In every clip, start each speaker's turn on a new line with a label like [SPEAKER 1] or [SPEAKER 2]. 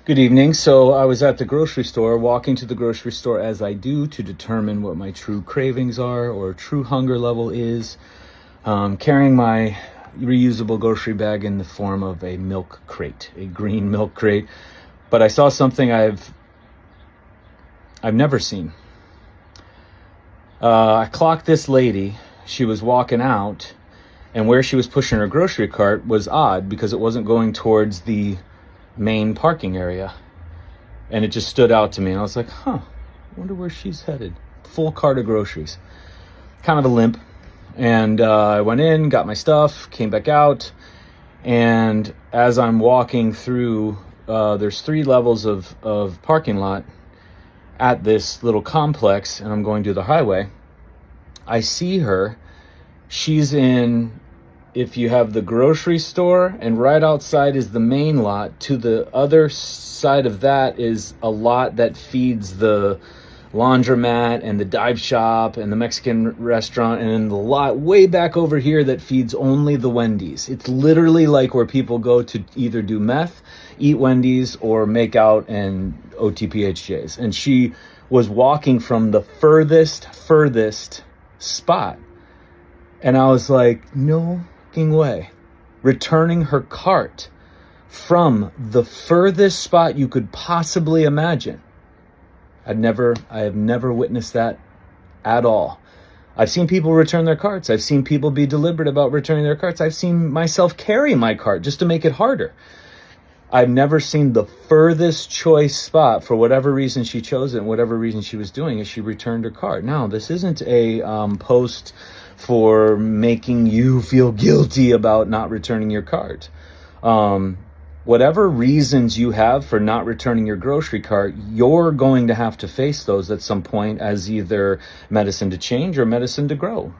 [SPEAKER 1] Good evening. So I was at the grocery store, walking to the grocery store as I do to determine what my true cravings are or true hunger level is, carrying my reusable grocery bag in the form of a milk crate, a green milk crate. But I saw something I've never seen. I clocked this lady. She was walking out, and where she was pushing her grocery cart was odd because it wasn't going towards the main parking area, and it just stood out to me, and I was like, I wonder where she's headed. Full cart of groceries, kind of a limp. And I went in, got my stuff, came back out, and as I'm walking through, there's 3 levels of parking lot at this little complex, and I'm going to the highway. I see her. She's in, if you have the grocery store, and right outside is the main lot. To the other side of that is a lot that feeds the laundromat and the dive shop and the Mexican restaurant, and then the lot way back over here that feeds only the Wendy's. It's literally like where people go to either do meth, eat Wendy's, or make out and OTPHJs. And she was walking from the furthest spot. And I was like, no way. Returning her cart from the furthest spot you could possibly imagine. I have never witnessed that at all. I've seen people return their carts. I've seen people be deliberate about returning their carts. I've seen myself carry my cart just to make it harder. I've never seen the furthest choice spot. For whatever reason she chose it, and whatever reason she was doing it, she returned her cart. Now, this isn't a post for making you feel guilty about not returning your cart. Whatever reasons you have for not returning your grocery cart, you're going to have to face those at some point as either medicine to change or medicine to grow.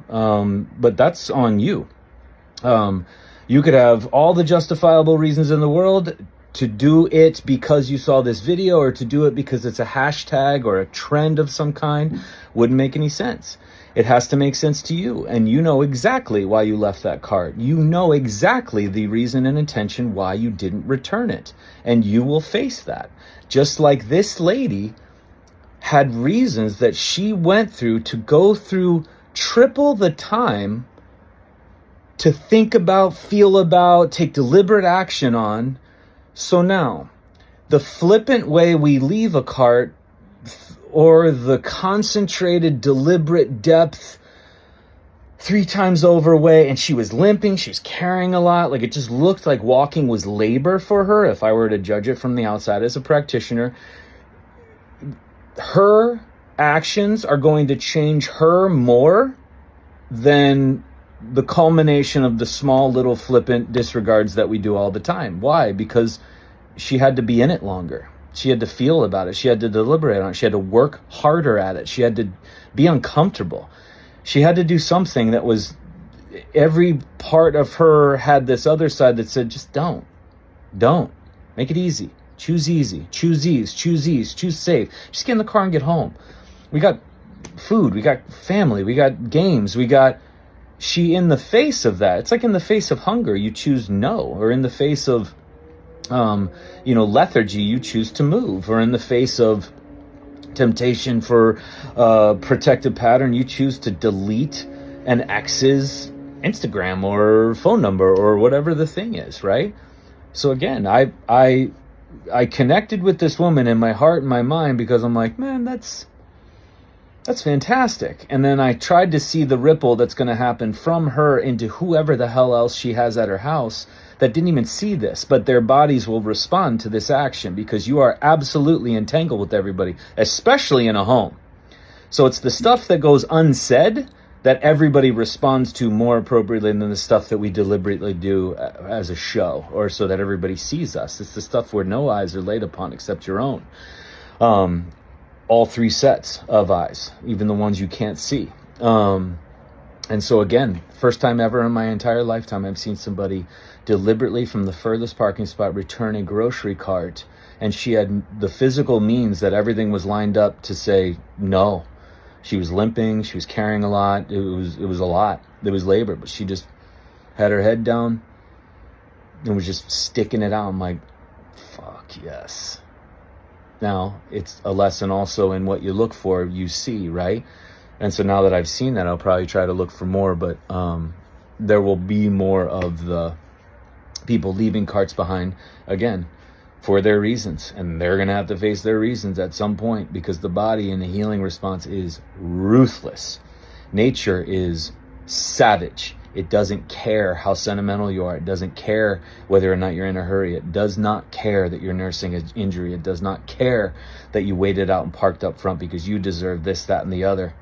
[SPEAKER 1] But that's on you. You could have all the justifiable reasons in the world to do it because you saw this video, or to do it because it's a hashtag or a trend of some kind. Wouldn't make any sense. It has to make sense to you, and you know exactly why you left that cart. You know exactly the reason and intention why you didn't return it, and you will face that. Just like this lady had reasons that she went through to go through triple the time to think about, feel about, take deliberate action on. So now, the flippant way we leave a cart, or the concentrated, deliberate depth, 3 times over way, and she was limping, she was carrying a lot, like it just looked like walking was labor for her if I were to judge it from the outside as a practitioner. Her actions are going to change her more than the culmination of the small little flippant disregards that we do all the time. Why? Because she had to be in it longer. She had to feel about it. She had to deliberate on it. She had to work harder at it. She had to be uncomfortable. She had to do something that was, every part of her had this other side that said, just don't. Make it easy. Choose easy. Choose ease. Choose ease. Choose safe. Just get in the car and get home. We got food. We got family. We got games. She, in the face of that, it's like in the face of hunger, you choose no. Or in the face of, lethargy, you choose to move. Or in the face of temptation for protective pattern, you choose to delete an ex's Instagram or phone number or whatever the thing is, right? So again, I connected with this woman in my heart and my mind because I'm like, man, that's fantastic. And then I tried to see the ripple that's going to happen from her into whoever the hell else she has at her house that didn't even see this, but their bodies will respond to this action because you are absolutely entangled with everybody, especially in a home. So it's the stuff that goes unsaid that everybody responds to more appropriately than the stuff that we deliberately do as a show, or so that everybody sees us. It's the stuff where no eyes are laid upon except your own. All 3 sets of eyes, even the ones you can't see. And so again, first time ever in my entire lifetime, I've seen somebody deliberately from the furthest parking spot return a grocery cart, and she had the physical means that everything was lined up to say no. She was limping, she was carrying a lot, it was a lot. It was labor, but she just had her head down and was just sticking it out. I'm like, fuck yes. Now, it's a lesson also in what you look for, you see, right? And so now that I've seen that, I'll probably try to look for more, but there will be more of the people leaving carts behind, again, for their reasons. And they're going to have to face their reasons at some point, because the body in the healing response is ruthless. Nature is savage. It doesn't care how sentimental you are. It doesn't care whether or not you're in a hurry. It does not care that you're nursing an injury. It does not care that you waited out and parked up front because you deserve this, that, and the other.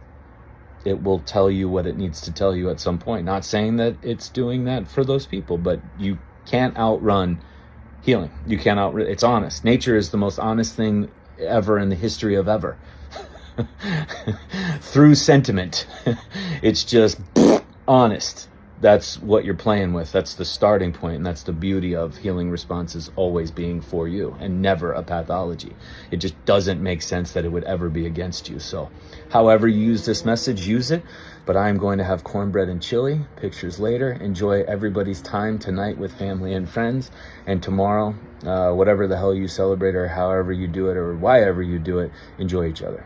[SPEAKER 1] It will tell you what it needs to tell you at some point. Not saying that it's doing that for those people, but you can't outrun healing. You can't it's honest. Nature is the most honest thing ever in the history of ever. Through sentiment. It's just honest. That's what you're playing with. That's the starting point, and that's the beauty of healing responses always being for you and never a pathology. It just doesn't make sense that it would ever be against you. So however you use this message, use it. But I'm going to have cornbread and chili. Pictures later. Enjoy everybody's time tonight with family and friends. And tomorrow, whatever the hell you celebrate or however you do it or why ever you do it, enjoy each other.